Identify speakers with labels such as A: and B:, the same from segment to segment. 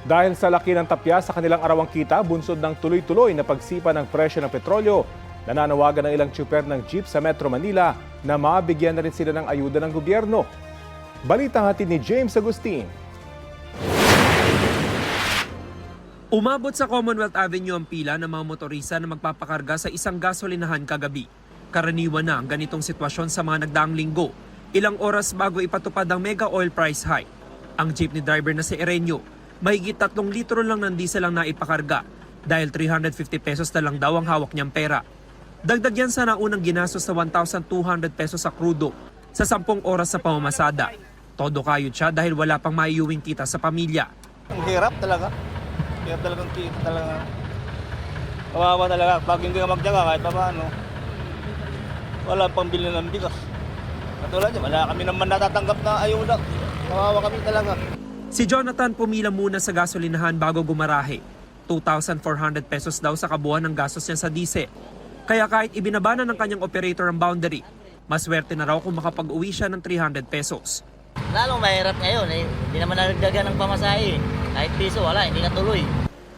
A: Dahil sa laki ng tapya sa kanilang arawang kita, bunsod ng tuloy-tuloy na pagsipa ng presyo ng petrolyo, nananawagan ng ilang tsuper ng jeep sa Metro Manila na mabigyan na rin sila ng ayuda ng gobyerno. Balitang hatid ni James Agustin.
B: Umabot sa Commonwealth Avenue ang pila ng mga motorista na magpapakarga sa isang gasolinahan kagabi. Karaniwan na ang ganitong sitwasyon sa mga nagdaang linggo, ilang oras bago ipatupad ang mega oil price hike. Ang jeepney driver na si Erenio, mahigit 3 litro lang ng diesel ang naipakarga dahil 350 pesos na lang daw ang hawak niyang pera. Dagdag yan sa naunang ginastos na 1,200 pesos sa krudo sa 10 oras sa pamamasada. Todo kayod siya dahil wala pang maiuwing kita sa pamilya.
C: Ang hirap talaga. Hirap talagang kita talaga. Kawawa talaga. Pag hindi ka magtyaga kahit pa paano, wala pang bilhin ng bigas. Katulad niya, wala kami naman natatanggap na ayuda. Kawawa kami talaga.
B: Si Jonathan pumila muna sa gasolinahan bago gumarahe. 2,400 pesos daw sa kabuuan ng gastos niya sa diesel. Kaya kahit ibinaba na ng kanyang operator ang boundary, maswerte na raw kung makapag-uwi siya ng 300 pesos.
D: Lalong mahirap ngayon eh. Hindi naman nagdagan ng pamasahe. Kahit piso wala, hindi natuloy.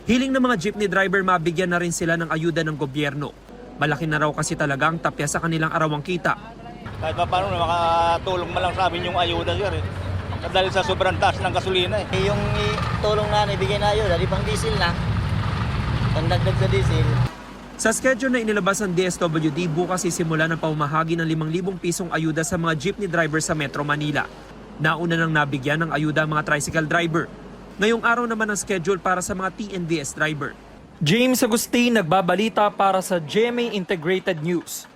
B: Hiling ng mga jeepney driver mabigyan na rin sila ng ayuda ng gobyerno. Malaki na raw kasi talaga ang tapya sa kanilang arawang kita.
C: Kahit pa paano, makatulong man lang sa amin yung ayuda sir eh. Dahil sa sobrang taas ng gasolina eh.
D: Yung tulong na ibigay na yun, dahil pang diesel na. Pangdagdag sa diesel.
B: Sa schedule na inilabas ng DSWD, bukas isimula ng pamamahagi ng 5,000 pisong ayuda sa mga jeepney driver sa Metro Manila. Nauna nang nabigyan ng ayuda ang mga tricycle driver. Ngayong araw naman ang schedule para sa mga TNVS driver.
E: James Agustin nagbabalita para sa GMA Integrated News.